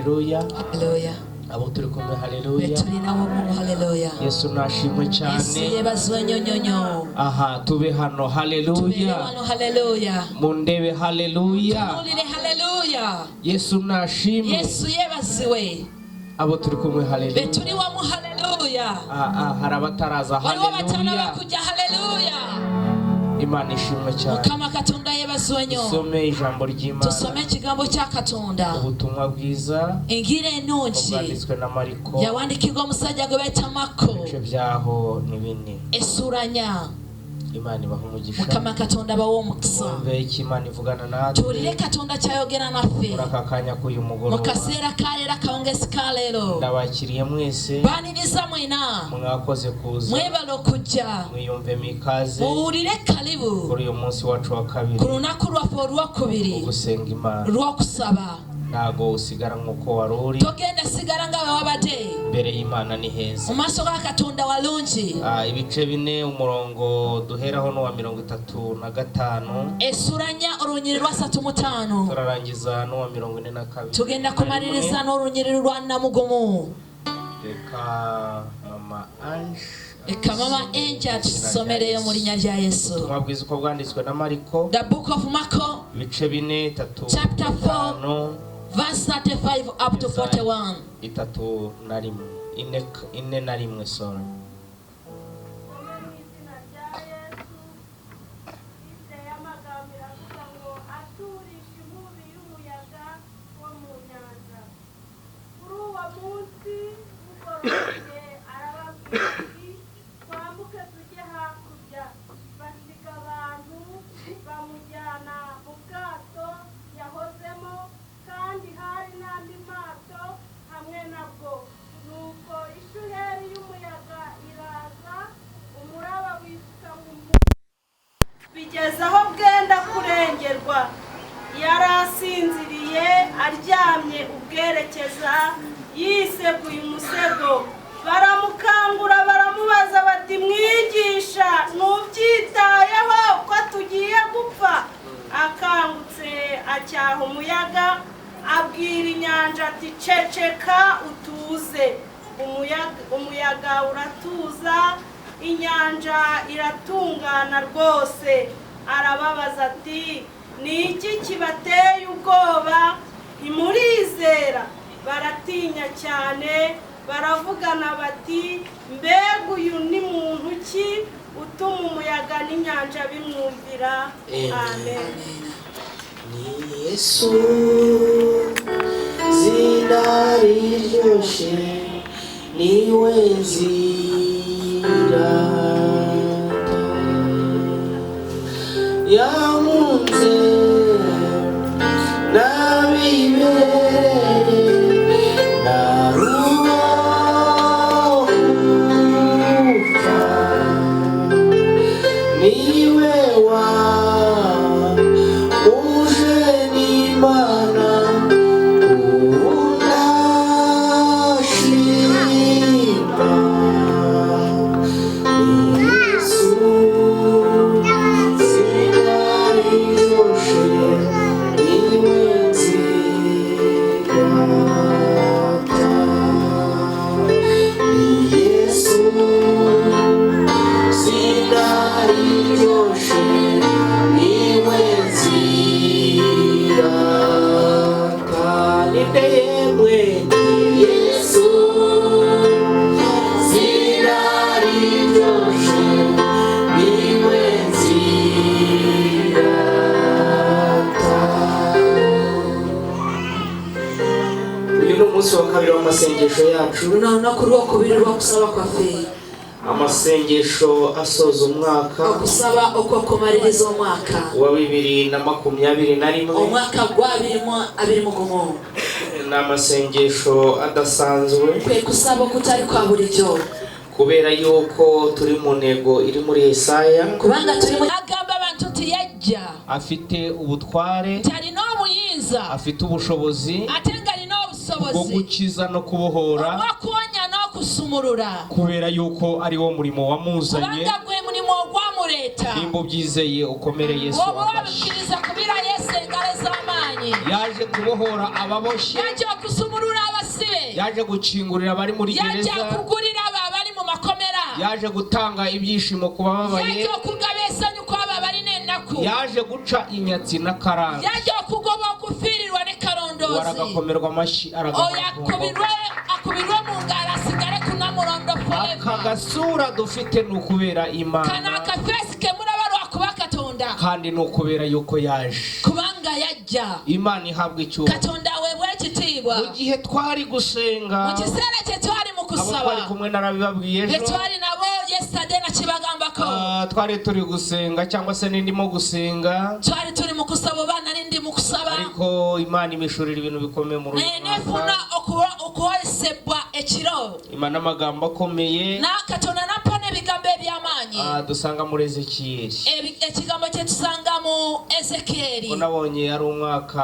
haleluya. Haleluya. Abo turi kumwe haleluya. Betulina wo mu haleluya. Yesu nashimwe cyane. Yesu yebazwe nyonyonyo. Aha tube hano haleluya. Haleluya. Mundebe haleluya. Tumulire haleluya. Yesu nashimwe. Yesu yebazwe. Abo turi kumwe haleluya. Betuli wo mu haleluya. Harabataraza haleluya. Waliwo batana bakujya haleluya. Imana ishimwe cyane. Mukama Katonda yebazwe nyo. Tusome ijambo ry'Imana. Tusome ikigambo cya Katonda. Ubutumwa bwiza. Ingire enongi. Bwanditswe na Mariko. Yawandikirwa umusajja gwe bita Marko. Ibice byaho ni bine. Esuranya. Imana ibaha umugisha. Mukama Katonda bawo mukisa. Umve iki Imana ivugana natwe. Turire Katonda cyayogera nafe. Murakakanya k'uyu mugoroba. Mukasera kalera kaongesi kalero. Ndabakiriye mwese. Baniriza mwina. Mwakoze kuza. Mwebalo kujja. Mwiyumve mikaze. Muwulire kalibu. Kuri uyu munsi wacu wa kabiri. Ku lunaku lwaffe olwokubiri. Gusenga Imana. Lw'okusaba. Ntago usigara nk'uko wari uri. Togenda sigara nga wabadde. Mbere y'Imana ni heza. Mu maaso ga Katonda walungi. Ibice bine umurongo duheraho n'uwa 35. Esuranya olunyiri lwa 35. Turarangiza n'uwa 42. Tugenda kumaliriza n'olunyiri lwa namugumu. Reka Mama Ange. Eka Mama Ange atusomereyo mu linnya lya Yesu. Ubutumwa bwiza uko bwanditswe na Mariko. The book of Marko. Ibice bine 3. Chapter 4. Verse 35 up to 41. 3 sorry. bigezaho bwenda kurengerwa yarasinziriye aryamye ubwerekeza yiseguye umusego baramukangura baramubaza bati mwigisha nubyitayeho ko tugiye gupfa akangutse acyaha umuyaga abwira inyanja ati ceceka utuze umuyaga uratuza inyanja iratungana rwose arababaza ati ni iki kibateye ubwoba ntimurizera baratinya cyane baravugana bati mbega uyu ni muntu ki utuma umuyaga n'inyanja bimwumvira amen. Ni Yesu zina riryoshye niwe nzira yamunze nabibereye narumva niwe wa uje n'Imana unashima Yesu zinariryoshye niwe nzira Yesu zinariryoshye niwe nzira kandi yemwe Yesu zinariryoshye niwe nzira uyu ni umunsi wa kabiri w'amasengesho yacu Luno ku lwokubiri lw'okusaba kwaffe. Amasengesho asoza umwaka Okusaba okwokumaliriza omwaka. wa 2021. Omwaka gwa 2021. Ni amasengesho adasanzwe Kwe kusaba okutali kwa bulijjo. kubera yuko turi mu ntego iri muri Yesaya. Kubanga tuli mu agamba abantu tiyajja. Afite ubutware, Talina obuyinza. afite ubushobozi Ate ng'alina bwo obusobozi. gukiza no kubohora, Obw'okuwonya n'okusumulula. kubera yuko ari wo murimo wamuzanye. Kubanga gwe mulimu ogwamuleeta. Nimba ubyizeye ukomere Yesu Bw'oba amashyi. wabikkiriza kubira Yesu engalo z'amaanyi. Yaje kubohora ababoshye, Yaje kusumurura abasibe yaje gukingurira abari muri yaje gereza kugurira abari mu makomera yaje gutanga ibyishimo ku bababaye yaje kugabesanya uko ababari nenaku yaje guca inyatsi n'akaranga yaje kugoba gufirirwa n'ikarondozi waragakomerwa amashyi akubirwe mu ngara asigare kunamurondo forever akagasura dufite ni ukubera Imana kana akafesi kemura barwa kuba Katonda kandi ni ukubera yuko yaje kubanga yajya Imana ihabwa icyubahiro Katonda wewe kitibwa mu gihe twari gusenga mu kisera cye twari mu kusaba twari kumwe narabibabwiye ejo twari nabo yesterday na kibagambako twari turi gusenga cyangwa se n'indimo gusenga twari turi mu kusaba bana n'indi mu kusaba ariko Imana imishurira ibintu bikomeye mu rugo nefuna okuwesebwa ekiro Imana amagambo akomeye na Katonda napone bigambo ebyamanyi dusanga muri Ezekiyeli ekigambo cye tusanga mu Ezekiyeli nabonye ari umwaka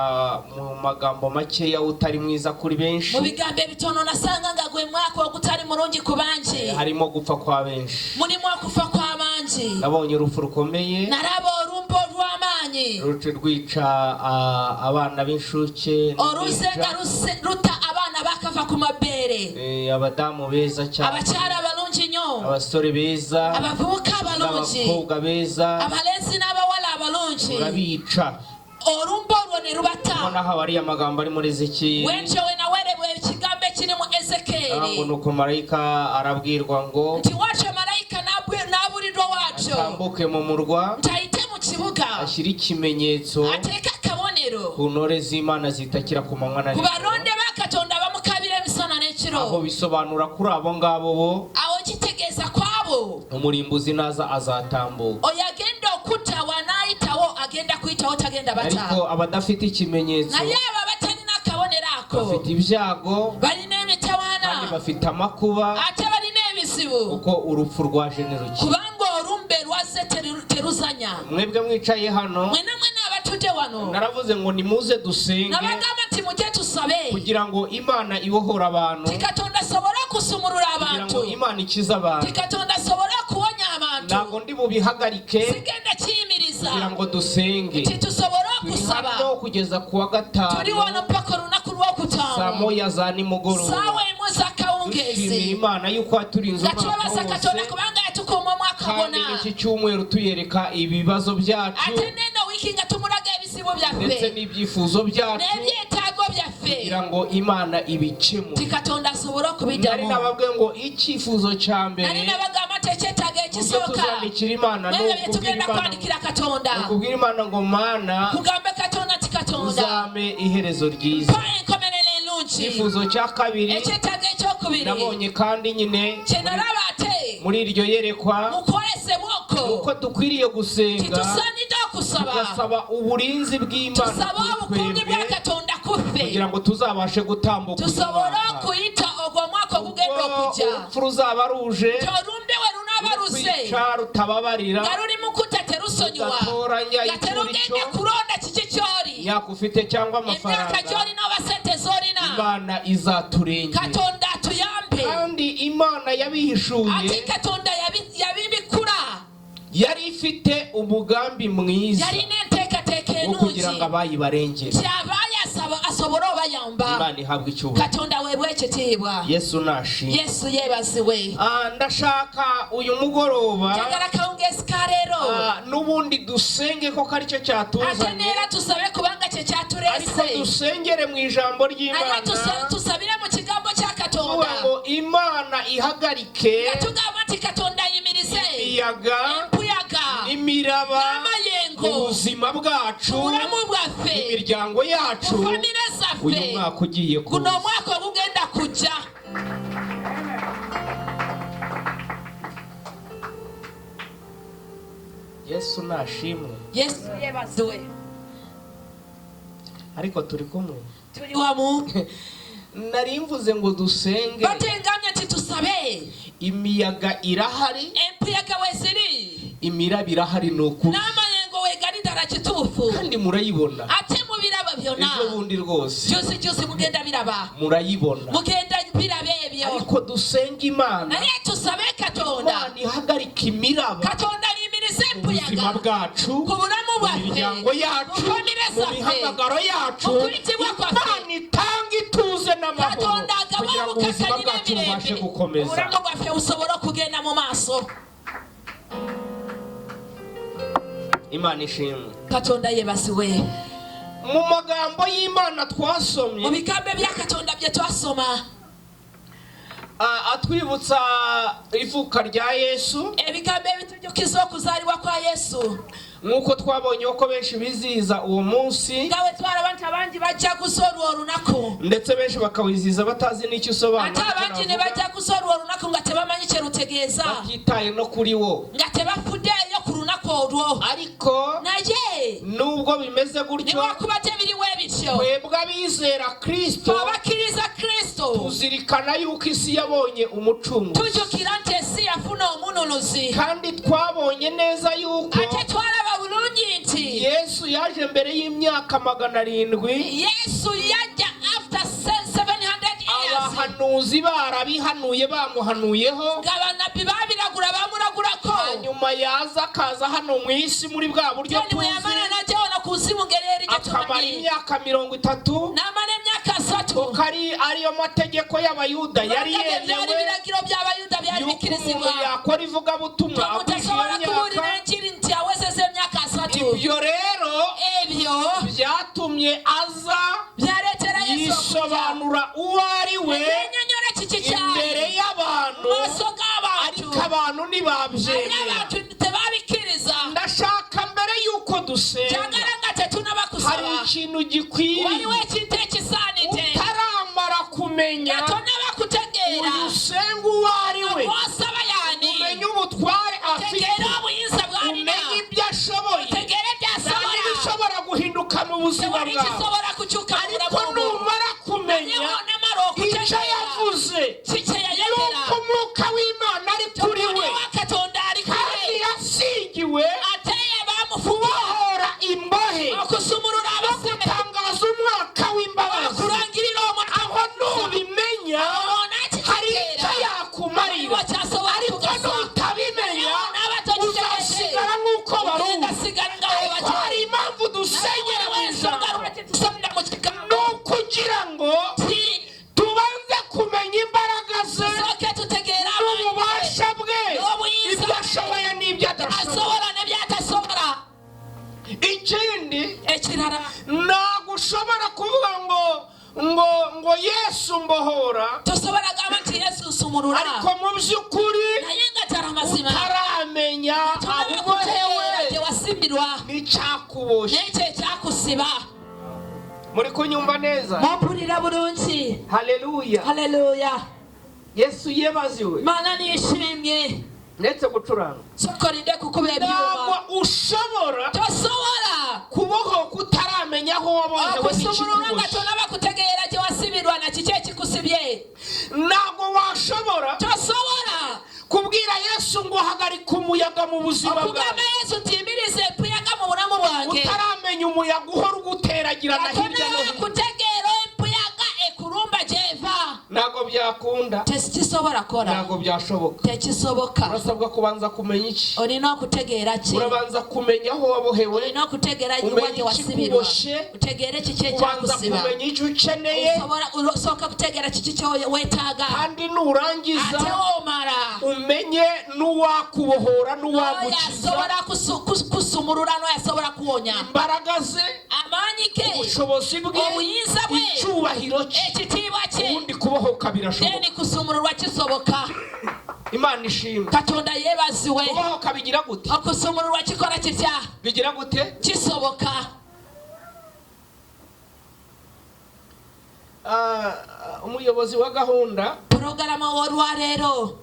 mu magambo makeya utari mwiza kuri benshi mu bigambo bitono nasanga ngagwe mwaka wo gutari murungi kubanji harimo gupfa kwa benshi muri mwaka ufa kwa banji nabonye urupfu rukomeye narabo rumbo rw'amanyi ruce rwica abana b'inshuke ruta abana bakava ku mabere abadamu beza cyane abacyara balungi nyo abasore beza abavubuka balungi abakobwa beza abalenzi n'abawala abalungi urabica orumbo rwone rubata noneho ari amagambo ari muri Ezekiyeli wenjewe nawerebwe ikigambo kiri mu Ezekiyeli nuko marayika arabwirwa ngo nti wacu marayika naburirwa wacu atambuke mu murwa ntayite mu kibuga ashyira ikimenyetso ateka akabonero ku ntore z'Imana zitakira ku manywa na nijoro kubaronde bakatonda bamukabire misana n'ekiro aho bisobanura kuri abo ngabo bo aho kitegeza kwabo umurimbuzi naza azatambuka oyagenda okutawa nayitawo agenda kwitaho tagenda bata ariko abadafite ikimenyetso naye aba batari n'akabonero ako bafite ibyago bari n'emitawana kandi bafite amakuba ate bari n'ebizibu kuko urupfu rwaje niruki kubanga orumbe rwaze teruzanya mwebwe mwicaye hano mwene n'abatuje wano naravuze ngo nimuze dusenge nabagamba ati mujye tusabe kugira ngo Imana ibohora abantu Katonda asobora kusumurura kugira abantu ngo Imana ikize abantu Katonda asobora kuwonya abantu ntabwo ndi bubihagarike sigenda kiyimiriza kugira ngo dusenge tusobora kusaba hano kugeza kuwa gatanu turi wano paka runaku rw'okutaano saa moya za nimugoroba sawa imwe z'akawungezi dushimira Imana yuko yaturinze gatubabaza Katonda kubanga yatukuma mwaka kandi bona iki cyumweru tuyereka ibibazo byacu ate neno wiki nga tumuraga ebisibo ndetse byaffe n'ibyifuzo byacu n'ebyetaago byaffe kugira ngo Imana ibikemure Katonda asobora nari kubijyamo nababwiye ngo icyifuzo cya mbere nari nabagamba tekyetaaga ubwo ekisooka tuzandikira Imana ni mwebwe tugenda kwandikira Katonda ukubwira Imana ngo Mana kugambe Katonda ati Katonda uzame iherezo ryiza pa enkomerero ennungi icyifuzo cya kabiri ekyetaaga ekyokubiri nabonye kandi nyine kye nalaba ate muri iryo yerekwa mukwolesebwa okwo uko dukwiriye gusenga titusaanidde okusaba tugasaba uburinzi bw'Imana tusaba obukungu bwa Katonda kuffe kugira ngo tuzabashe gutambuka tusobole okuyita ogwo omwaka ogugenda okujja urupfu ruzaba ruje olumbe we runaaba ruze kwica rutababarira nga ruli mukutta terusonyiwa gatoranya nga terugenda kulonda kiki kyoli myaka ufite cyangwa emyaka amafaranga gyolina oba sente zolina Imana izaturengera Katonda atuyambe kandi Imana yabihishuye ati Katonda yabibikula yari ifite umugambi mwiza yalina enteekateeka wo kugira ngo ennungi abayibarengere kyabaye asobole obayamba Imana ihabwa icyubahiro Katonda weebwe ekitiibwa Yesu nashimwe Yesu yeebazibwe ndashaka uyu mugoroba njagala kawungezi ka leero n'ubundi dusenge ko ari cyo ate cyatuzanye neera tusabe kubanga kye ariko kyatuleese dusengere mu ijambo naye ry'Imana tusabire mu kigambo kya tuvuga Katonda ngo Imana ihagarike nga tugamba nti Katonda ayimirize imiyaga empuyaga n'imiraba n'amayengo mu buzima bwacu mu bulamu bwaffe mu miryango yacu mu famire uyu zaffe mwaka ugiye guno kuza omwaka ogugenda kujja Yesu nashimwe Yesu yeebazibwe ariko turi kumwe tuli wamu nari mvuze ngo dusenge batengamye nti tusabe imiyaga irahari empuyaga weziri imiraba irahari ni ukuri n'amayengo wegali ddala kituufu kandi murayibona ate mu biraba byonna ejo bundi rwose juzi mugenda biraba murayibona mugenda biraba ebyo ariko dusenga Imana naye tusabe Katonda Imana ihagarika imiraba Katonda ayimirize mu buzima empuyaga bwacu ku bulamu mu bwaffe miryango yacu mu famire mu zaffe mihamagaro yacu mu kuritibwa kwaffe Imana itanga ituze n'amahoro kugira ngo ubuzima bwacu bubashe gukomeza. uburanga bwafe usobora kugenda mu maso. Imana ishimwe. Katonda yebasiwe. Mu magambo y'Imana twasomye mu bigambo bya Katonda bye twasoma atwibutsa ivuka rya Yesu, ebigambo bitujukiza okuzalibwa kwa Yesu. Nkuko twabonye uko benshi bizihiza uwo munsi, ngawe twara abantu abangi bajja kusorwa olunaku, ndetse benshi bakawizihiza batazi n'icyo usobanura, ate abangi ne bajja kusorwa olunaku nga tebamanyi kye rutegeeza, batitaye no kuri wo, nga tebafuddeeyo ku lunaku olwo. ariko naye nubwo bimeze gutyo, niwakuba tebiriwo ebityo, twebwe abizera Kristo abakiriza Kristo tuzirikana yuko isi yabonye umucunguzi, tujukira nti ensi yafuna omununuzi, kandi twabonye neza yuko ate twaraba bulungi nti Yesu yaje mbere y'imyaka 700. Yesu yajja after 700 years, abahanuzi barabihanuye bamuhanuyeho, nga banabbi babiragura bamuragurako, hanyuma yaza akaza hano mu isi muri bwa buryo kandi tuzi, weyamana najja wano ku nsi mu ngeri eri gye akamara tumanyi, imyaka 30, n'amala emyaka 3, kuko ariyo mategeko y'Abayuda yari byali yemewe biragiro by'Abayuda byali yuko bikirizibwa, umuntu yakora ivugabutumwa omuntu akwiye asobola kubuulira imyaka. enjiri nti awezeza emyaka 3. Ibyo rero ebyo byatumye aza byaleetera Yesu yisobanura uwo ari we yenyonyola kiki imbere kyali y'abantu, mu maaso g'abantu, ariko abantu naye ntibabyemera. abantu tebabikiriza. Ndashaka mbere y'uko dusenga, kyagala nga tetunaba hari kusaba, ikintu gikwiriye waliwo ekintu ekisaanidde utaramara kumenya nga tonnaba kutegeera usenga uwo ari we, gw'osaba yaani, umenye ubutware afite, tegeera obuyinza bw'alina, umenye ibyo ashoboye tegeera kandi by'asobola, bishobora guhinduka mu buzima tewali bwawe, kisobola kukyuka mu ariko bulamu bwo. numara kumenya Naye wonamala icyo okutegeera yavuze ki kye yayogera, yuko umwuka w'Imana ari kuri we, Omwoyo wa Katonda ali kandi kule, yasigiwe ate ye baamufuga kubohora imbohe, okusumulula abasibe, gutangaza umwaka w'imbabazi. okulangirira omwaka aho nubimenya hari icyo yakumarira, ariko nutabimenya uzasigara nk'uko baruzi. Ariko hari impamvu dusenyera mu ijambo, ni ukugira ngo tubanze kumenya imbaraga ze n'ububasha bwe, ibyo ashoboye n'ibyo adashoboye. Ikindi ekirala ntabwo ushobora kuvuga ngo Yesu mbohora, tosobola gamba nti Yesu nsumulula, ariko mu by'ukuri naye nga tara mazima utaramenya aho ubohewe gye wasimbirwa n'icyakuboshye. n'ekyo ekyakusiba. Muri kunyumva neza? mumpulira bulungi. Haleluya. Haleluya. Yesu yebaziwe. Mana nishimye, ndetse gucuranga sokolinde kukuba ebyuma, ntabwo ushobora tosobola kubohoka utaramenya aho wabohewe okusumulula nga n'ikikuboshye. tonaba kutegeera gye wasibirwa na kiki ekikusibye. Ntabwo washobora Tosobola kubwira Yesu ngo hagarika umuyaga mu buzima okugamba bwawe Yesu nti yimiriza empuyaga mu bulamu bwange, utaramenya umuyaga uhora uguteragirana hirya no tonaba hino. kutegeera empuyaga ekulumba gy'eva. Ntabwo byakunda, Tekisobola kola, ntabwo byashoboka. tekisoboka. Urasabwa kubanza kumenya iki? Olina okutegeera ki, Urabanza kumenya aho wabohewe, olina okutegeera umenya gye wasibirwa, ikikuboshye, utegeere kiki ubanza ekyakusiba, kumenya icyo ukeneye, osooka kutegeera kiki kyewetaaga, kandi nurangiza ate omala umenye n'uwakubohora n'oyo n'uwagukiza, asobola kusumulula, n'oyo asobola kuwonya, imbaraga ze, amaanyi ge, ubushobozi bwe, obuyinza bwe, icyubahiro cye, ekitiibwa kye, ubundi kubohoka birashoboka. deni kusumululwa kisoboka. Imana ishimwe. Katonda yeebaziwe. kubohoka bigira gute? Okusumululwa kikola kitya? Bigira gute? Kisoboka. Umuyobozi wa gahunda Porogaramu w'olwaleero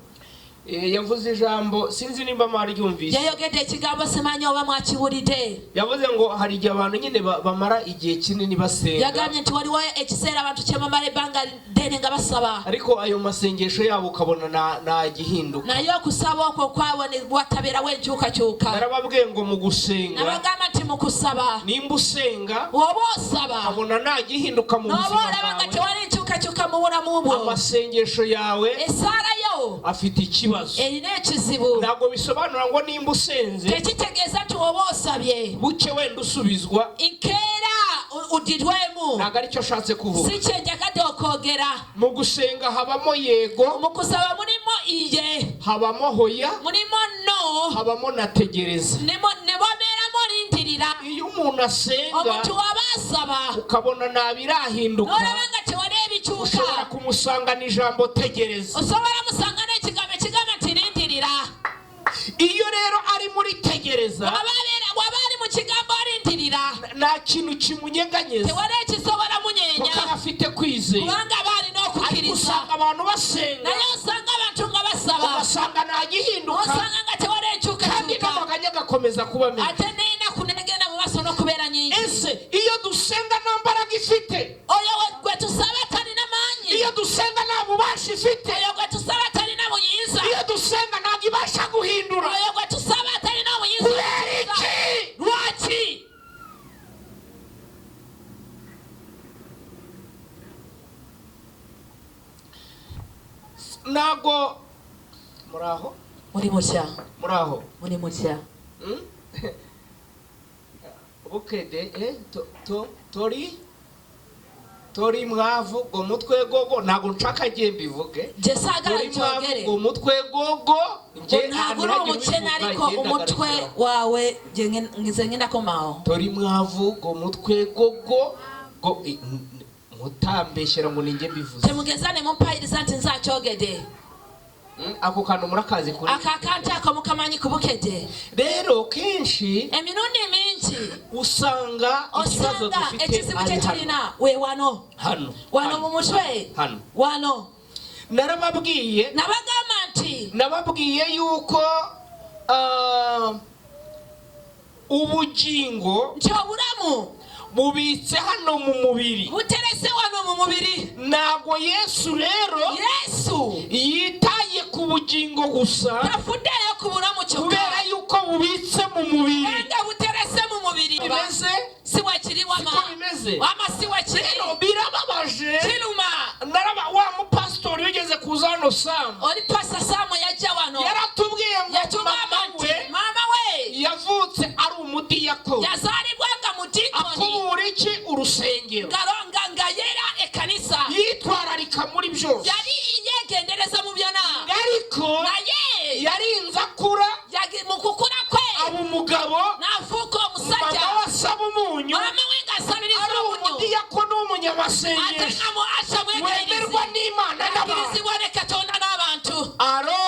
yavuze ijambo, sinzi nimba mwaryumvise. yayogedde ekigambo simanyi oba mwakiwulidde. Yavuze ngo hari igihe abantu nyine bamara igihe kinini basenga, Yagambye nti waliwo ekiseera abantu kye bamala ebbanga ddene nga basaba, ariko ayo masengesho yabo ukabona nta gihinduka. naye okusaba okwo kwabonebwa tabeerawo enkyukakyuka. Narababwiye ngo mu gusenga, nabagamba nti mu kusaba nimba usenga oba osaba ukabona nta gihinduka mu n'oba buzima olaba nga bwawe, tewali enkyukakyuka mu bulamu bwo, amasengesho yawe esaala yo afite ikibazo. erina ekizibu. Ntabwo bisobanura ngo nimba usenze Tekitegeeza nti oba osabye buke wenda usubizwa, nkeera uddidwemu, ntago aricyo ashatse kuvuga. sicyenjakadde okwogera. Mu gusenga habamo yego, Mu kusaba mulimo iye, habamo hoya, mulimo no, habamo nategereza. ne babeeramu olindirira. Iyo umuntu asenga Omuntu wabasaba ukabona nabirahinduka, n'olaba nga tewali ebikyuka, ushobora kumusanga n'ijambo tegereza. osobola musanga n'ekigambo ekigamba nti lindirira. Iyo rero ari muri tegereza, waba ali mu kigambo alindirira, nta kintu kimunyeganyeza, tewali ekisobola munyeenya, kuko aba afite kwizera. kubanga aba alina Ariko okukkiriza. usanga abantu basenga, Naye osanga abantu nga basaba, ugasanga nta gihinduka, osanga nga tewali kandi enkyukakyuka, n'amaganya agakomeza kuba menshi. ate n'ennaku negenda mu maaso n'okubeera nyingi. Ese iyo dusenga nta mbaraga ifite, Oyo gwe tusaba talina maanyi, iyo dusenga nta bubasha ifite, oyo gwe tusaba talina buyinza, iyo dusenga ntabwo ibasha guhindura, oyo gwe tusaba talina obuyinza. kubera iki? Lwaki? Ntabwo muraho Muri mutya, muraho muri mutya. bukede tori mwavu go mutwe gogo, ntabwo nshaka ngiye mbivuge. Gye saagala Tori mwavu nkyogere. go mutwe gogo, nje Ntabwo uri omukene ariko omutwe waawe nze ngenda komawo. tori mwavu go mutwe gogo go mutambeshyera ngo ninjye mbivuze. Temugeza ne mumpayiriza nti nze akyogedde. Ako kantu murakazi kuri. Aka akantu ako mukamanyi ku bukede. Rero kenshi Emirundi mingi usanga ikibazo osanga dufite ekizibu ari kye hano. tulina we wano Hano mu mutwe hano. wano. Narababwiye nababwiye yuko ubugingo nti obulamu bubitse hano mu mubiri. buterese wano mu mubiri. Ntabwo Yesu rero Yesu yitaye ku bugingo gusa, tafuddeyo ku bulamu kyokka, kubera yuko bubitse mu mubiri. nga buterese mu mubiri. Bimeze si wakiri wama siko bimeze. wama si wakiri Rero birababaje. kiruma. Wa mupasitori wigeze kuza hano Samu, Oli pasa Samu yajja wano yaratubwiye ngo yatugamba mama nti we maama we yavutse ari umudiyakoni. yazaalibwanga mu dikoni Akubura iki? Urusengero. nga yera ekanisa, Yitwararika muri byose, yali yegendereza mu byonna, ariko naye yarinze akura mu kukula kwe aba umugabo, n'afuuka omusajja, mama we asaba umunyu, maama we ng'asaliriza ari omunyu, umudiyakoni ate w'umunyamasengesho, nga muasa wemerwa n'Imana n'abantu. mwekirizibwa ne Katonda n'abantu. Alo,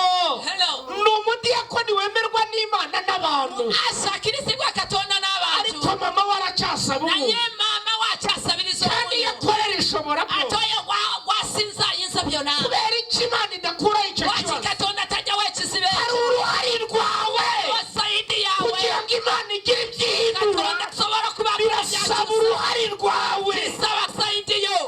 Hello. ni umudiyakoni wemerwa n'Imana n'abantu, Muasa akirizibwa Katonda n'abantu, ariko mama we aracyasaba naye umunyu, maama we akyasabiriza kandi omunyu, yakorera ishobora ate byose. oyo gwasinza ayinza byonna. Kubera iki Imana idakuraho icyo Lwaki kibazo? Katonda tajjawo ekizibu Hari ekyo? uruhare rwawe Sayidi yawe kugira ngo Imana igire ibyihindura. Katonda kusobola kuba Birasaba uruhare rwawe. bisaba sayidi yo.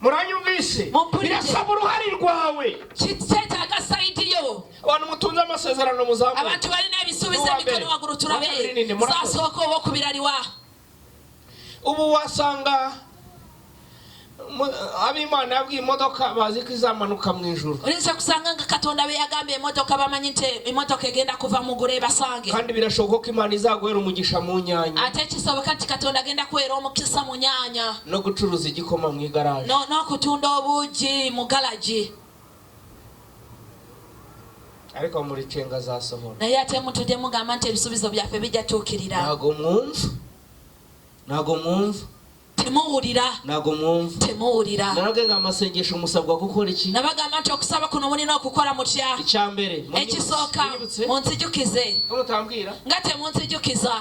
Muranyumvise? Mumpulire. Birasaba uruhare rwawe. Kyetaaga sayidi yo. Abantu mutunze amasezerano muzamu. Abantu balina ebisuubizo Uwa emikono mbere. waggulu tulabe. Uwa kabiri nini? Murakoze. Zaasooka oba okubiraliwa. Ubu wasanga ab'Imana yabwiye imodoka bazi ko izamanuka mu ijuru, Oyinza kusanga nga Katonda be yagambye emmotoka bamanyi nti emmotoka egenda kuva mu ggulu ebasange. kandi birashoboka ko Imana izaguhera umugisha mu nyanya Ate kisoboka nti Katonda agenda kuweera omukisa mu nyaanya no gucuruza igikoma mu igaraje. n'okutunda obuugi mu galagi. Ariko muri cenga zasohora. Naye ate mutudde mugamba nti ebisuubizo byaffe bijja tuukirira. Ntago mwumva. Temuwulira. Narabwe nga amasengesho musabwa gukora iki? Nabagamba nti okusaba kuno mulina okukola mutya. Icyambere Ekisooka munsijukize. Mutambwira Nga temunsijukiza.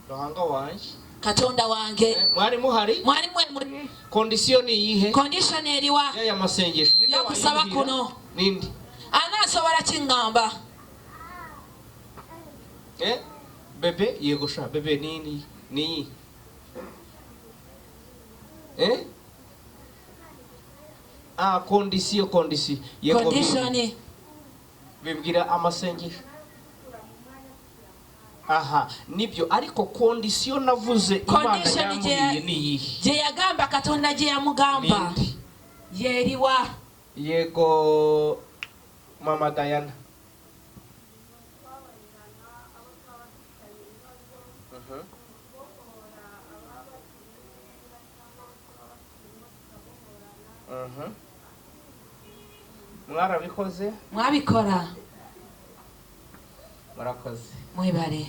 Ruhanga wanje Katonda wange. mwari muhari. Mwali mwe Kondisiyo ni iyihe? condition eriwa ya masengesho yo kusaba kuno. nindi Anaasobola kingamba. bebe yego sha bebe ni kondisiyo yego Condition. bibwira amasengesho. Aha nibyo, ariko kondisiyo navuze Imana yambwiye ni iyihe? Je yagamba Katonda je yamugamba Nindi? yeriwa. Yego Mama Diana. Mwarabikoze? Mwabikora. Murakoze. Mwibare.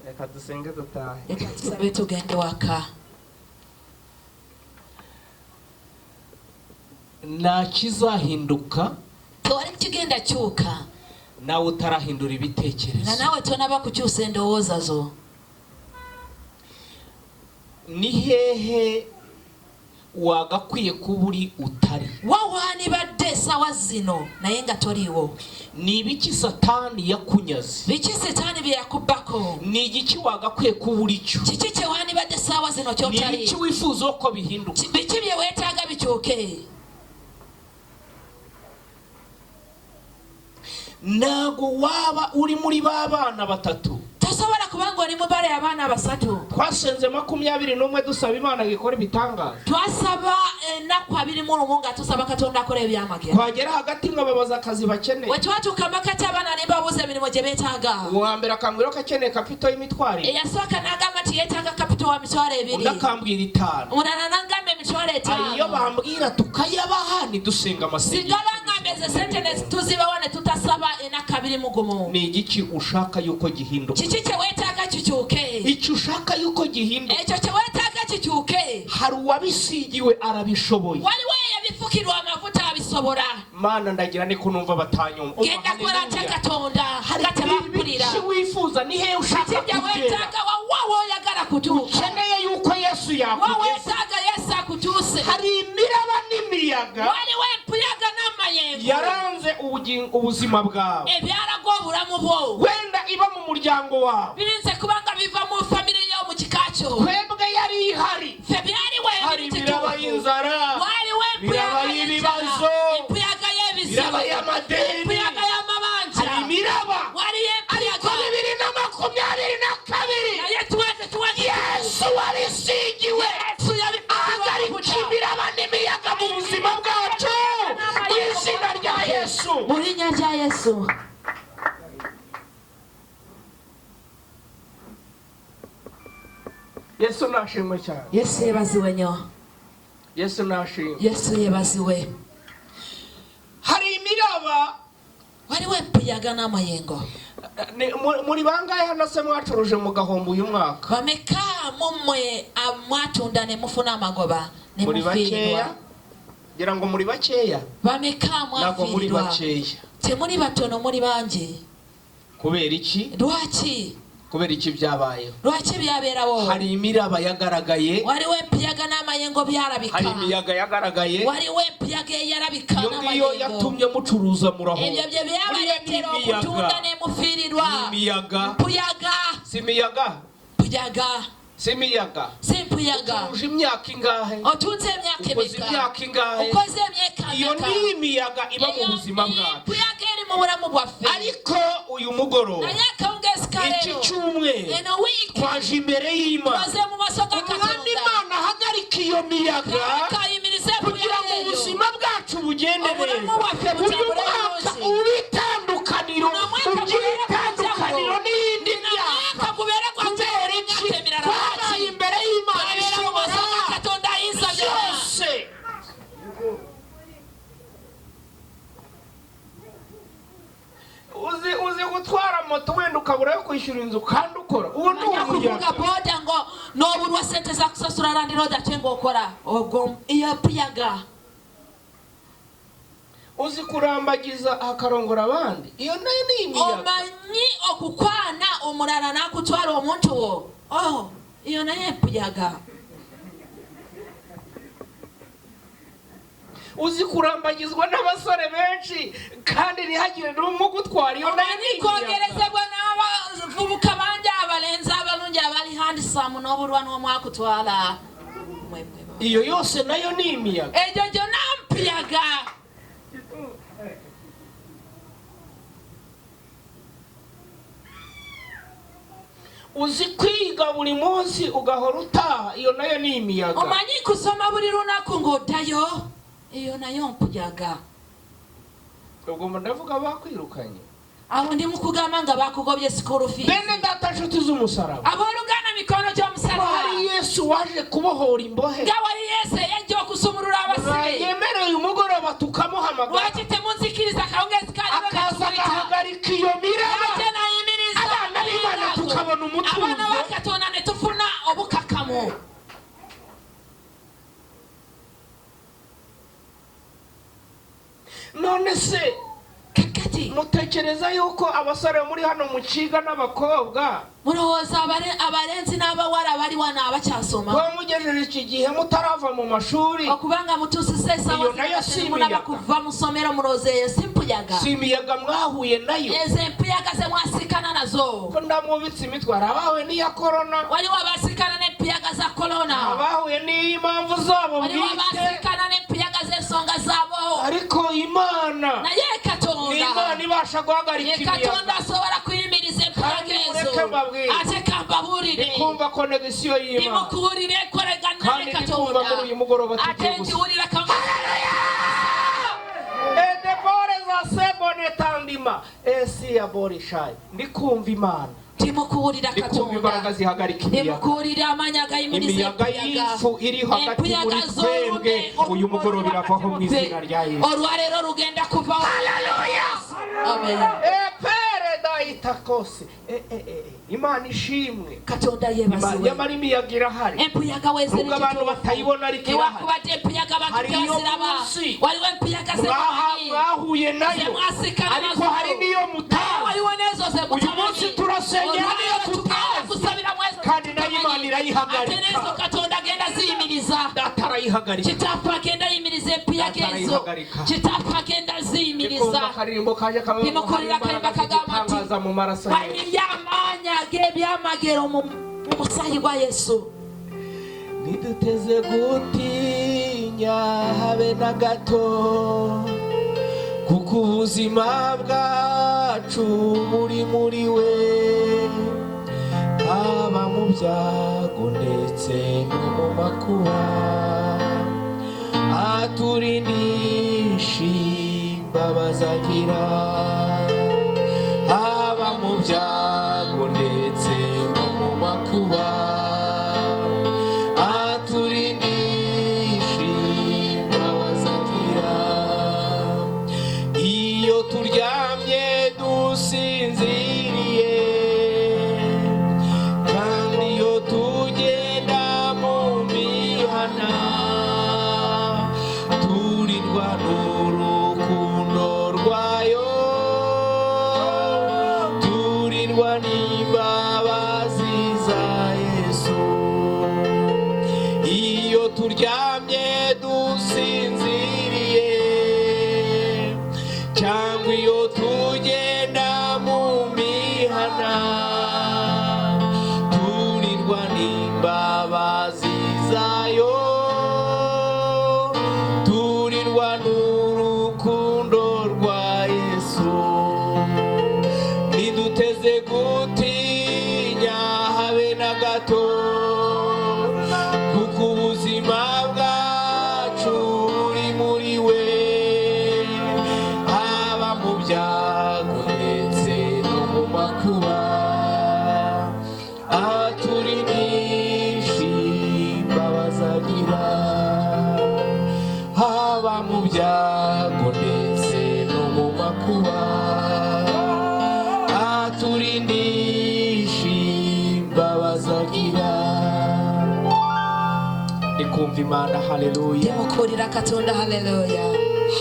Reka dusenge dutahe. Reka tusabe tugende waka. Nta kizahinduka Tewari kigenda cyuka. nawe utarahindura ibitekerezo. Na nawe tonaba kucyusa endowooza zo. Ni hehe wagakwiye kuba uri utari? Wawani badde sawa zino naye nga toriwo. Ni ibiki Satani yakunyaze? Biki Satani bye yakubako? Ni igiki wagakwiye kuba uri cyo? Kiki kye wani badde sawa zino kyotali? Ni ibiki wifuza ko bihinduka? Biki bye weetaaga bikyuke? Nago waba uri muri babana batatu. Tasobola kubanga oli mubale abaana basatu. Twasenze 21 dusaba Imana gikora ibitangaza. Twasaba ennaku 21 nga tusaba Katonda akola ebyamagero. Twagera hagati ngababaza akazi bakeneye. We twatuuka makati abaana ne babuuza emirimu gye beetaaga. Uwambere akambwira ko akeneye kapito y'imitwaro. Eyasooka n'agamba nti yeetaaga kapito wa mitwalo 2. Undi akambwira 5. Omulala n'agamba emitwalo 5. Iyo bambwira tukayabaha nidusenga amasengesho. Singa bangamba ezo sente ne tuzibawa ne tutasaba ennaku 21. Ni igiki ushaka yuko gihinduka? Kiki kye weetaaga kikyuke? Icyo ushaka yuko gihinduka. Ekyo kye weetaaga kikyuke. Hari uwabisigiwe arabishoboye. Waliwo eyabifukirwa amafuta abisobola. Mana ndagira ni kunumva batanyumva. Genda kola kya Katonda nga tebampulira. Kiki wifuza ni he ushaka kugenda? Weetaaga wawa oyagala kutuuka. Ukeneye yuko Yesu yakugeza. Weetaaga Yesu akutuuse. Hari imiraba n'imiyaga. Waliwo empuyaga n'amayengo. Yaranze ubuzima bwawe. Ebyalaga obulamu bwo. Wenda iba mu muryango wawe. Birinze kubanga biva mu famire yo mu kikakyo. Kwebwe yari ihari. Fe byaliwo Hari imiraba y'inzara. Waliwo empuyaga y'ibibazo. empuyaga y'ebizibu. Imiraba y'amadeni. Empuyaga y'amabanja. Hari imiraba. Waliyo empuyaga. 2022. Naye tuweze tuweze. Yesu warisigiwe. Ahagarika imiraba n'imiyaga mu buzima bwacu. Mu izina rya Yesu. Mu linnya rya Yesu. Yesu nashimwe cyane. Yesu yebaziwe nnyo. Yesu nashimwe. Yesu yebaziwe. Hari imiraba. Waliwo empuyaga n'amayengo. Muri bangahe hano se mwacuruje mu gahombo uyu mwaka? Bameka mumwe mwatunda ne mufuna amagoba ne Muri bakeya. mufiirwa. Gira ngo muri bakeya. Bameka Nako muri mwafiirwa. bakeya. Temuli batono muri bangi. Kubera iki? Lwaki? Kubera iki byabayeho? Lwaki byabeerawo? Hari imiraba yagaragaye. Waliwo empuyaga n'amayengo byalabika. Hari imiyaga yagaragaye. Waliwo empuyaga eyalabika n'amayengo. Iyo yatumye mucuruza muraho. Ebyo bye byabaleetera okutunda ne mufiirirwa. Imiyaga. Mpuyaga. Si miyaga. Mpuyaga. Si miyaga. Si mpuyaga. Uje imyaka ingahe? Otunze emyaka Ukoze emeka. imyaka ingahe? Ukoze emyaka Iyo emeka. ni imiyaga iba mu buzima bwacu. Mpuyaga eri mu bulamu bwaffe. Ariko uyu mugoroba Naye akawungeezi ka iki leero. cyumweru Eno wiiki. twaje imbere y'Imana. Twaze mu maaso ga Umwami Katonda. Imana ahagarika iyo miyaga Kayimirize kugira ngo empuyaga eyo. ubuzima bwacu bugende Obulamu neza. bwaffe Uyu butambule mwaka bulungi. ubitandukaniro ubyitandukaniro n'iyindi myaka. Mwaka gubeere gwa Kubera iki? emyaka emirala. Twabaye imbere y'Imana Twabeera mu maaso ga ishobora Katonda ayinza byonna. byose. Uzi gutwara moto wenda ukabura yo kwishyura inzu kandi ukora. Uwo ni Manya kuvuga umuyaga. boda ngo n'obulwa sente za kusasula landi road ate ng'okora. Ogwo iyo mpuyaga. Uzi kurambagiza akarongora abandi. Iyo nayo ni imiyaga. Omanyi okukwana omulala n'akutwala omuntu wo. Oh, iyo nayo empuyaga. Uzi kurambagizwa n'abasore benshi kandi ntihagire n'umwe ugutwara. Iyo nayo ni Omanyi kwogerezebwa n'abavubuka bangi abalenzi abalungi abali handisamu n'obulwa n'omwakutwala. iyo yose nayo ni imiyaga. Egyo gyonna mpuyaga. Uzi kwiga buri munsi ugahora utaha. Iyo nayo ni imiyaga. Omanyi kusoma buli lunaku ng'oddayo. Iyo nayo mpuyaga. ubwo ndavuga bakwirukanye abo ndi mukugamba nga bakugobye school fees. Bene data nshuti z'umusaraba, abolugana mikono gy'omusaraba, hari Yesu waje kubohora imbohe, nga wali Yesu yajja okusumulula abasibe. yemereye umugoroba tukamuhamagara, lwaki temunzikiriza akawungezi akaza agahagarika iyo miraba, ate nayimiriza abana b'Imana tukabona umutuzo, abana ba Katonda ne tufuna obukakamu. none se kakati mutekereza yuko abasore muri hano muciga n'abakobwa mulowooza abalenzi n'abawala bali wano abakyasoma bamugejeje iki gihe mutarava mu mashuri? okubanga mutuusisa esawa munaba kuva mu ssomero mulowooza eyo si mpuyaga, si imiyaga mwahuye nayo, ezo empuyaga ze mwasikana nazo. ko ndamubitse imitwaro, abahuye n'iya korona, waliwo abasikana n'empuyaga za korona, abahuye n'impamvu zabo waliwo bwite, abasikana n'empuyaga z'ensonga zaabo. ariko Imana naye Katonda, Imana ibasha guhagarika ye imiyaga. Katonda asobola kuyimiriza empuyaga ezo. ate kambabuulire, ndikumva konegisiyo y'Imana, ndimukuwulire enkolagana ne kandi ndikumva muri uyu mugoroba ate tugiye gusa njiwulira edebore za sebone tandima esi ya borishayi, ndikumva Imana, ndimukuwulira ndikumva imbaraga Katonda, zihagarika imiyaga, ndimukuwulira amanya agayimiriza imiyaga y'ifu iri hagati muri twebwe uyu mugoroba iravaho mu izina rya Yesu. olwaleero lugenda kuvaho. Amen. Pere daitakose Imana ishimwe. Katonda yebazibwe. Yamara imiyaga irahari, empuyaga weziri nubwo abantu batayibona ariko irahari. ewakubadde empuyaga abantu Hari iyo tebaziraba, munsi waliwo empuyaga mwahuye nayo, zemwasikana ariko nazo, hari n'iyo mutazi. waliwo n'ezo ze Uyu munsi turasengera niyo tutazi, kusabira mwezo kandi nayo Imana irayihagarika. ate n'ezo Katonda agenda ziyimiriza, Data arayihagarika. kitaafu agenda yimiriza empuyaga Data ezo, arayihagarika. kitaafu agenda ziyimiriza. Ndikumva akarimbo kaje kamwe Ndimukurira akarimbo kagamba ati, kaza mu maraso ye. waliyo amaanyi ag'ebyamagero mu musaayi gwa Yesu. Niduteze gutinya habe na gato, kuko ubuzima bwacu muri we, haba mu byago ndetse no mu makuba, aturindisha imbabazi agira, haba mu byago ndetse no mu makuba, aturindisha imbabazi agira. Iyo turyamye dusinziriye, kandi iyo tugenda mu mihana, turindwa n'urukundo rwayo, turindwa n'imbabazi za Yesu. Iyo turyamye dusinziriye, cyangwa iyo tugenda mu mihana, turindwa n'imbabazi zayo, turindwa n'urukundo rwa Yesu. Niduteze gutinya habe na gato, kuko ubuzima bwacu muri we, haba mu byago ndetse no mu makuba, aturindisha imbabazi agira, haba mu byago ndetse no mu makuba, aturindisha imbabazi agira. Ndikumva Imana. Haleluya, ndimukuwulira Katonda. Haleluya,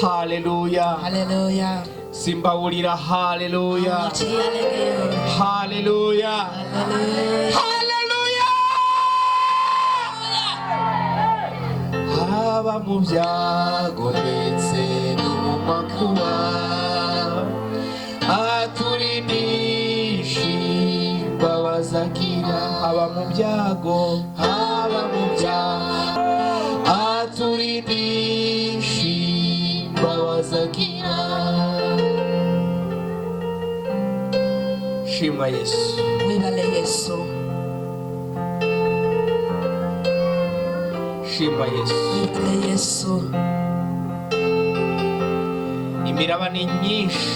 haleluya, haleluya. simbawulira. Haleluya, Mutiyalegeyo. haleluya, Haleluya. haleluya. Haba mu byago ndetse no mu makuba, aturindisha imbabazi agira, haba mu byago, haba mu byago, aturindisha imbabazi agira. Shimwa Yesu. Wibale Yesu, Shimwa Yesu. wibale Yesu. imiraba ni myinshi,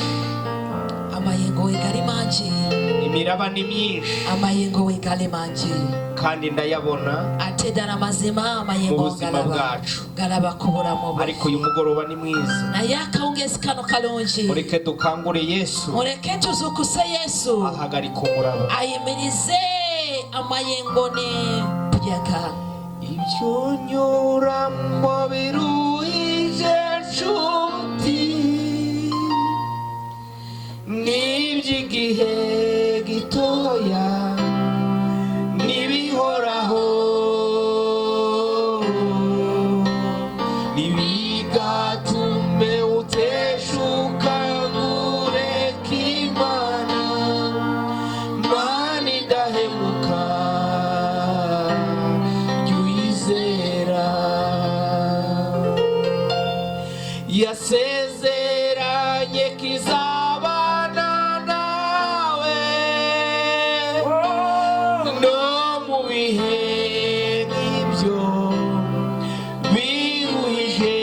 amayengo wegali mangi, imiraba ni myinshi, amayengo wegali mangi, kandi ndayabona ate ddala mazima amayengo ubuzima bwacu, galaba kubulamu bwe. ariko uyu mugoroba ni mwiza. naye akawungezi kano kalungi, mureke dukangure Yesu, muleke tuzukuse Yesu ahagarika umuraba, ayimirize amayengo ne puyaga. ibyo nyuramo biruhije nshuti, n'iby'igihe gitoya n'ibihoraho, ntibigatume uteshuka ngureka Imana, Mana idahemuka jya uyizera, yasezeranye kizabana nawe no mu bihe nk'ibyo biruhije,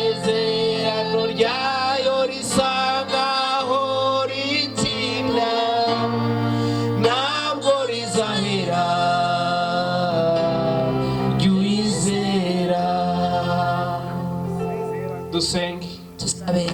n'ubwisezerano ryayo risa nkaho ritinda, ntabwo rizahera jya uyizera. Dusenge, tusabe,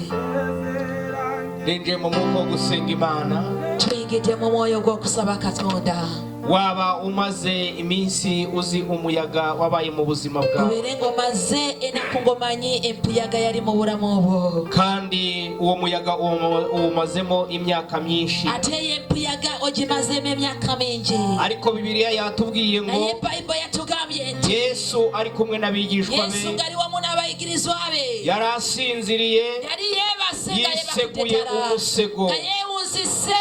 ninjiye mu mwuka wo gusenga Imana. tuyingidde mu mwoyo gw'okusaba Katonda. Waba umaze iminsi uzi umuyaga wabaye mu buzima bwawe, ubeere ng'omaze ennaku ng'omanyi empuyaga yali mu bulamu bwo, kandi uwo muyaga uwumazemo imyaka myinshi, ate eyo empuyaga ogimazeemu emyaka mingi, ariko Bibiliya yatubwiye ngo naye Bayibuli yatugambye nti Yesu ari kumwe n'abigishwa Yesu be ngali wamu n'abayigirizwa be yari asinziriye, yali yeebase nga yiseguye yebakutetala umusego, nga yeewunzise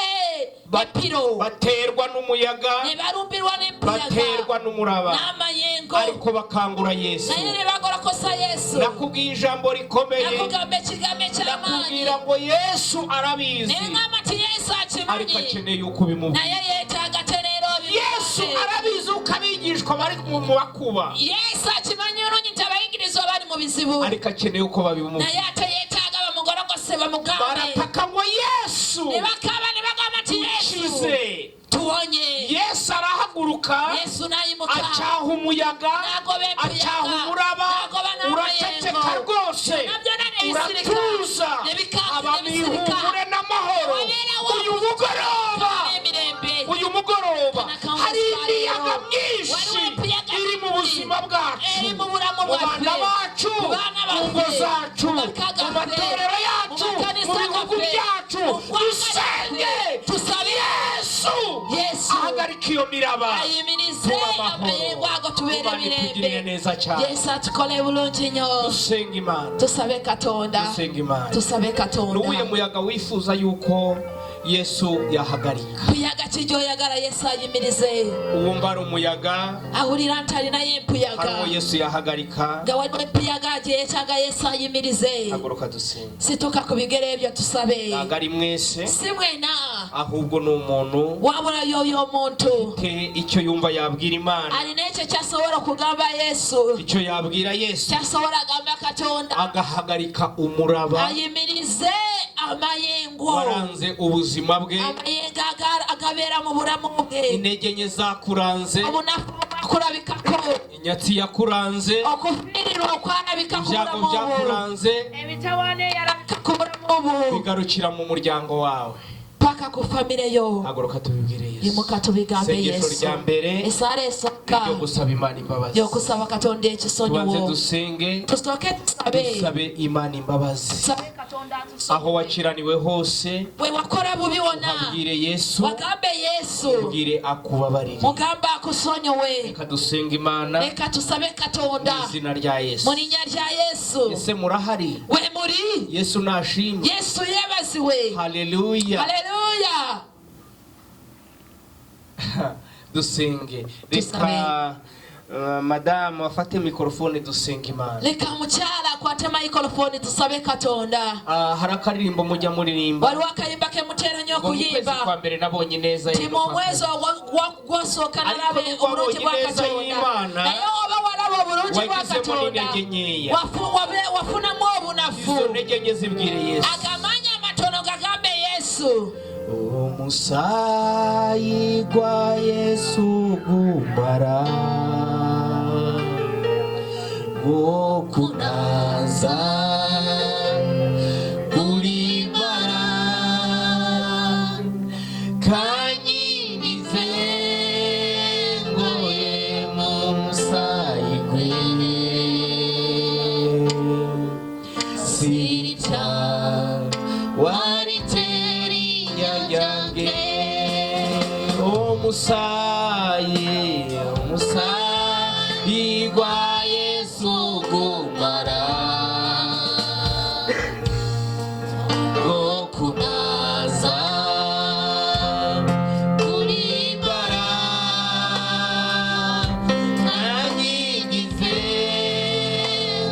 epiro, baterwa n'umuyaga, ne balumbirwa n'empuyaga baterwa n'umuraba, n'amayengo, ariko bakangura Yesu. naye ne bagolokosa Yesu. Nakubwiye ijambo rikomeye, nakugamba ekigambo eky'amaanyi, nakubwira ngo Yesu arabizi, naye ngamba nti Yesu ariko akimanyi, akeneye uko ubimubwira. naye yeetaaga teneera Yesu arabizi uko abigishwa bari mu makuba, Yesu akimanyi olungi nti abayigirizwa bali mu bizibu, ariko akeneye uko babimubwira. naye ate yeetaaga bamugolokose bamugambe. Barataka ngo Yesu ne bakaba ne bagamba nti Yesu ukize. tuwonye. Yesu arahaguruka, Yesu n'ayimuka, acyaha umuyaga, n'agoba empuyaga, acyaha umuraba, n'agoba n'amayengo, uraceceka rwose, nabyo n'ebisirika, uratuza, n'ebikaasi aba n'ebisirika, mwihumure n'amahoro. wabeerawo Uyu mugoroba, n'emirembe. uyu mugoroba Kanaka hari umusaruro. imiyaga myinshi Waliwo empuyaga iri mu nyinshi buzima bwacu, eri mu bulamu mu bwaffe, bana bacu, mu baana mu ngo baffe, zacu, mu maka mu gaffe, matorero yacu, mu mu makanisa bihugu gaffe, byacu, mu ggwanga dusenge, lyaffe, tusabe Yesu Yesu ahagarika iyo miraba, ayimirize tuba amahoro, amayengo ago tubeere Imana itugirire mirembe. neza cyane. Yesu atukole bulungi nnyo. Dusenga Imana, tusabe Katonda, dusenga Imana. tusabe Katonda. N'uwuhe muyaga wifuza yuko Yesu yahagarika? mpuyaga ki gy'oyagala Yesu ayimirize? Uwumva ari umuyaga awulira nti alinayo empuyaga, hariho Yesu yahagarika, nga waliwo empuyaga gye yeetaaga Yesu ayimirize. haguruka dusenge. situka ku bigere ebyo tusabe. Ntabwo ari mwese, si mwena, ahubwo ni umuntu wabula y'oyo omuntu ufite icyo yumva yabwira Imana, alina ekyo kyasobola okugamba Yesu, icyo yabwira Yesu, kyasobola agamba Katonda agahagarika umuraba ayimirize amayengo, waranze ubuzima bwe, amayengo agabeera mu bulamu bwe, intege nke zakuranze, obunafu bwakulabikako, inyatsi yakuranze, okufiirirwa okwarabika ku ibyago bulamu bwo, byakuranze, emitawaana eyalabika ku bulamu bwo, bigarukira mu muryango wawe. paka ku famire yo. Haguruka tubibwire Yesu. Yimuka tubigambe Isengesho Yesu. rya mbere Esaala esooka ryo gusaba Imana imbabazi. y'okusaba Katonda Tubanze ekisonyiwo. dusenge, tusooke tusabe. dusabe Imana imbabazi. Tusabe Katonda Aho atusonyiwe. wakiraniwe hose, bwe wakora bubi wonna, habwire Yesu, wagambe Yesu, ubwire akubabarire. mugambe akusonyiwe. Reka dusenga Imana Leka tusabe Katonda mu izina rya Yesu. mu linnya lya Yesu. Ese murahari? we muri Yesu nashimwe. Yesu yebaziwe. Haleluya. Haleluya. Dusenge. Tusabe. Reka madamu afate mikrofone dusenga Imana. Leka mukyala akwate microphone tusabe Katonda. Hari akaririmbo mujya muririmba. waliwo akayimba ke mutera nnyo Ngo mu kwezi kwa okuyimba mbere nabonye neza ti mu mwezi gw'osooka nalabe Ariko obulungi bwa wabonye neza Katonda, y'Imana. naye oba walaba obulungi bwa Katonda wafunamu obunafu agamanya amatono gagambe Yesu omusaayi gwa Yesu gumara okunaza kulimara kanyirize ngoye mu musaayi gwe sirita wariterinnya lyange omusaayi gwa Yesu gumara okunaza kulimbara kanyigize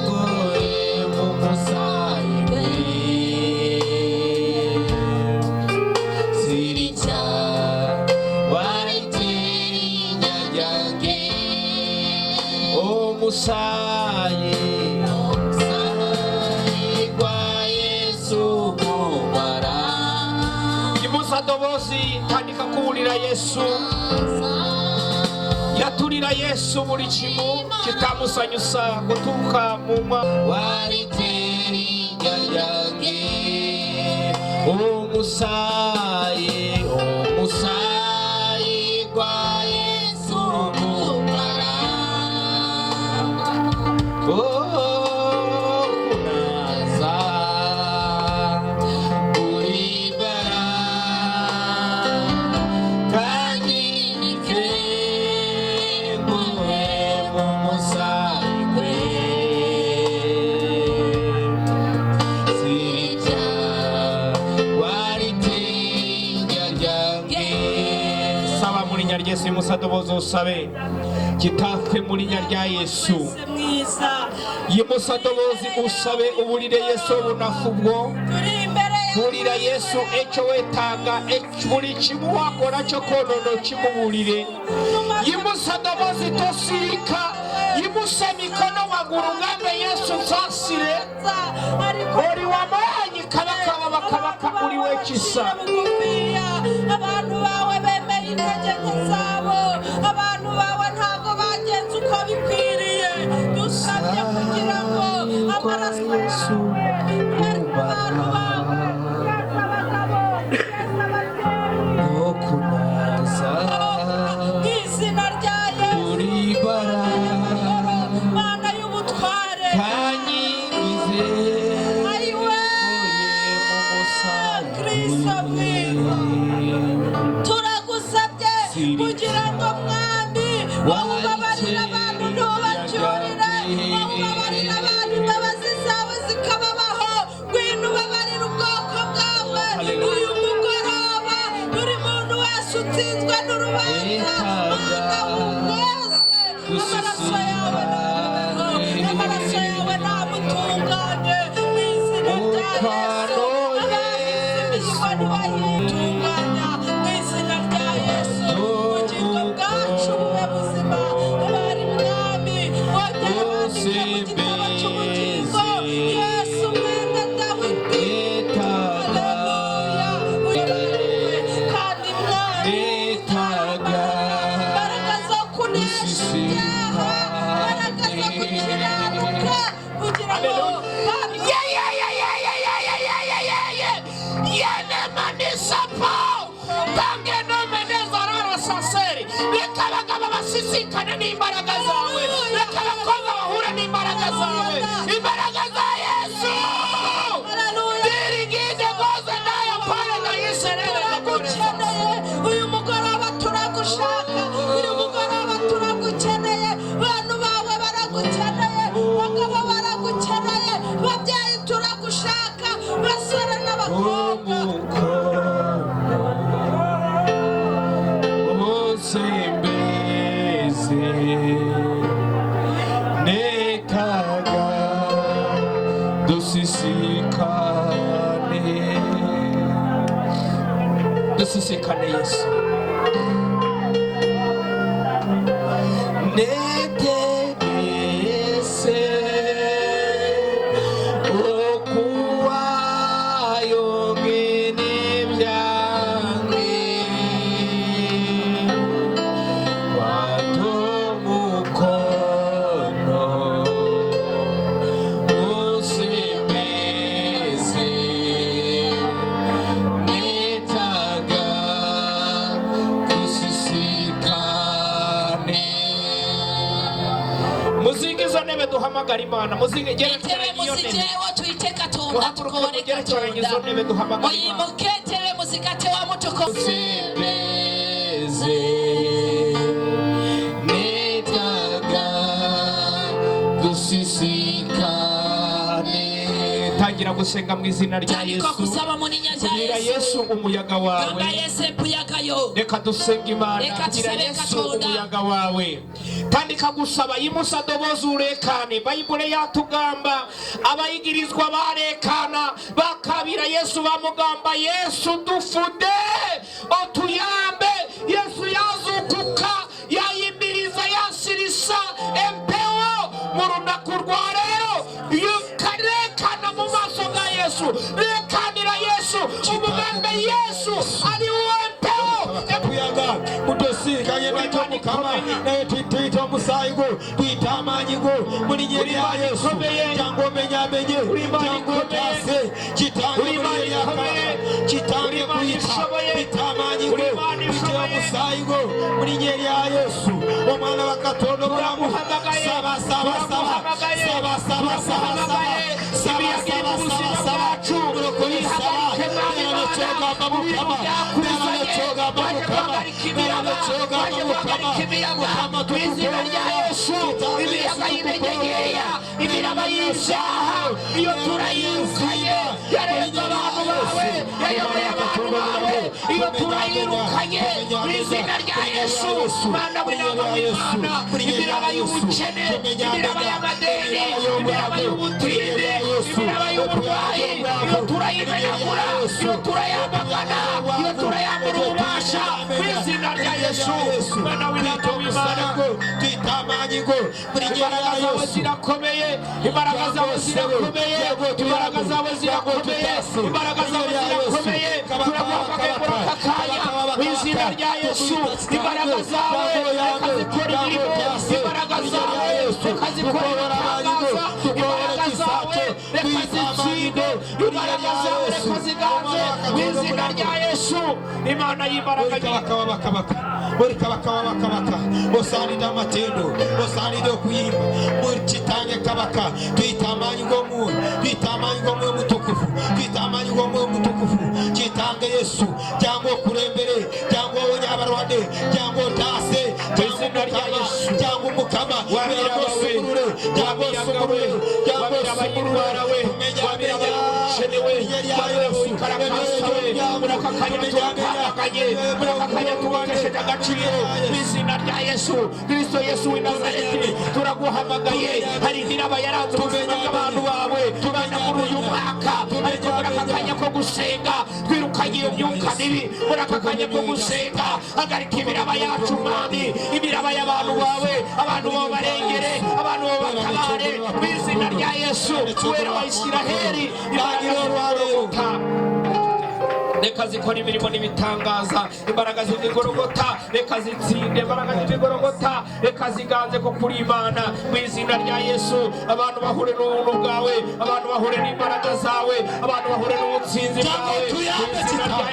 ngoye mu musaayi gwe sirikya wariterinnya lyange omusaayi gwa Yesu gumara imusa dobozi tandika kuwulira Yesu yatulira Yesu buli kimu kitamusanyusa kutuuka mumwa wariterinnya lyange omusaayi gwa Yesu gumara okunaza kulimbara kanyirize ngoye mu musaayi gwe sirikya wariterinnya lyange saba mu linnya lya Yesu imusa dobozi osabe kitaffe mu linnya lya Yesu yimusa dobozi usabe ubulire Yesu obunafu bwo bulira Yesu ekyo weetaaga buli kimu wakola kyo konono kimubulire yimusa dobozi tosiika yimusa emikono waggulu gambe Yesu nsaasire oli wamaanyi kabaka wabakabaka uli w'ekisa abantu bawe bemeye intege nke zabo abantu bawe ntabwo bagenze uko bikwiriye dusabye kugira ngo amaraso Yesu abantu bawe okunaza izina rya Yesu kulibara Mana y'ubutware kanyirize ayiwe Kristo mwiza turagusabye kugira ngo mwami wowe ubabarire abantu ntubacyurire wowe ubabarire abantu imbabazi zawe zikababaho ngwino ubabarire ubwoko bwawe uyu mugoroba buri muntu wese utsinzwe n'urubanza Mana wumwese amaraso yawe namubeho amaraso yawe namutunganye mu izina rya Yesu abahise imirimo ntibayitunganya mu izina rya Yesu ubugingo bwacu bube buzima abari mwami wongere wandike mu gitabo cy'ubugingo Yesu mwene Dawidi haleluya uyobore kandi mwami imbaraga zo kunesha ibyaha imbaraga zo gukiranuka kugira ngo basisikane n'imbaraga zawe reka abakobwa bahure n'imbaraga zawe imbaraga za Yesu dirigide goze nayo pale na yiserere turagukeneye uyu mugoroba turagushaka uyu mugoroba turagukeneye abantu bawe baragukeneye abagabo baragukeneye babyeyi turagushaka basore n'abakobwa nekaga dusisikane Yesu netegereza duhamagara Imana muzigere Entebe muzijewo tuyite Katonda muhaguruke tukore mugerekeranye izo Katonda. ntebe duhamagara Imana Muyimuke entebe muzikate wa mutuko. Sebeze netaga dusisikane. tangira gusenga mu izina rya Tandika Yesu kusaba mu ninya rya kubwira Yesu Yesu. umuyaga wawe Gamba Yesu empuyagayo. reka dusenga Imana Reka kubwira tusabe Yesu Katonda. umuyaga wawe tandika gusaba yimusa dobozi urekane bayibule yatugamba abayigirizwa barekana bakabira Yesu bamugamba Yesu dufude otuyambe Yesu yazukuka yayimbiriza yasirisa empewo mu runaku rwa rero yukarekana mu maso ga Yesu rekanira Yesu umugambe Yesu ari wempewo kuyaga mutosikanye nato mukama naye twita omusaayigo twita amaanyigo muri nyeri ya Yesu jangu omenyamenye jangu otaase kitange muri nyeri ya Kama kitange kuyita twita amaanyigo twita omusaayigo muri nyeri ya Yesu omwana wa Katonda omulamu saba saba saba saba saba saba saba mulokole saba nalotogamba mukama nalotogamba mukama imiraba y'ibyaha iyo turayirukanye yarenze abantu bawe yayoboye abantu bawe iyo turayirukanye mu izina rya Yesu Mana w'inama w'Imana imiraba y'ubukene imiraba y'amadeni imiraba y'ubutinde imiraba y'uburwayi iyo turayimenagura iyo turayamagana iyo turayambura ububasha mu izina rya Yesu Mana w'inama w'Imana twita amaanyigo muri nyeri ya Yesu zirakomeye imbaraga zawe zirakomeye imbaraga zawe zirakomeye imbaraga zawe zirakomeye turaguhamagaye muri aka kanya mu izina rya Yesu imbaraga zawe reka zikora imirimo imbaraga zawe reka zikora ibitangaza imbaraga zawe reka zitsinde imbaraga zawe reka ziganze mu izina rya Yesu Imana y'imbaraga buri kabaka osanida amatendo osanida okuyimba buri kitange kabaka twita amaanyi g'omuwe mutukufu twita amaanyi g'omuwe mutukufu kitange Yesu jangu okulembere jangu owonya abalwadde jangu otaase jangu mukama jangu osumulule izina rya Yesu Kristo Yesu w'i Nazareti turaguhamagaye hari indiraba yaranze ubuzima bw'abantu bawe tubana muri uyu mwaka ariko muri aka kanya ko gusenga twirukanye iyo myuka mibi muri aka kanya ko gusenga hagarika imiraba yacu mwami imiraba y'abantu bawe abantu bawe barengere abantu bawe batabare mu izina rya Yesu wera wa Isiraheli imbaraga reka zikora imirimo n'ibitangaza imbaraga z'imigorogota reka zitsinde imbaraga z'imigorogota reka ziganze ko kuri Imana mu izina rya Yesu abantu bahure n'ubuntu bwawe abantu bahure n'imbaraga zawe abantu bahure n'ubutsinzi bwawe mu izina rya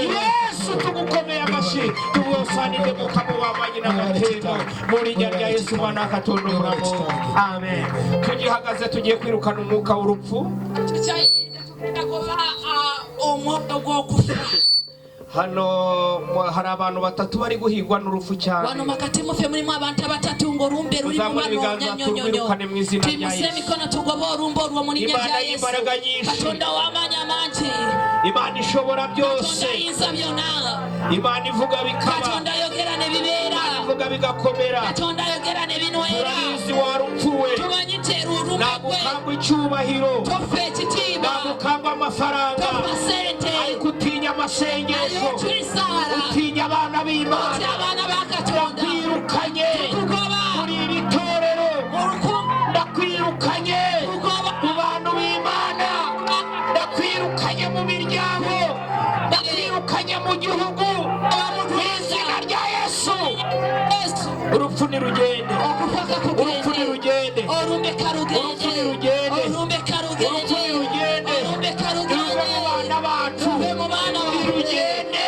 Yesu tugukomeye amashi tuwosanide mukamo wamanye n'amatendo muri rya rya Yesu Mana Katonda umuramo amen tugihagaze tugiye kwirukana umwuka w'urupfu hano hari abantu batatu bari guhigwa n'urupfu cyane wano makati mufe muri abantu batatu ngo rumbe ruri mu nyonyonyo timuseme mikono tugobo urumbo rwo muri nya ya Yesu Katonda wamanya manti Imana ishobora byose Imana ivuga bikaba Katonda yogerane bibera ivuga bigakomera Katonda yogerane binwera turabizi warupfuwe tubanyitera urumwe nagukamba icyubahiro tofe kitiba nagukamba amafaranga tofa sente ariko utinya amasengesho utinya abana b'Imana ndakwirukanye muri iri torero ndakwirukanye mu bantu b'Imana ndakwirukanye mu miryango ndakwirukanye mu gihugu mu izina rya Yesu urupfu nirugende urupfu nirugende urupfu nirugende urupfu nirugende ruve mu bana bacu nirugende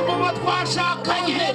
mu bo twashakanye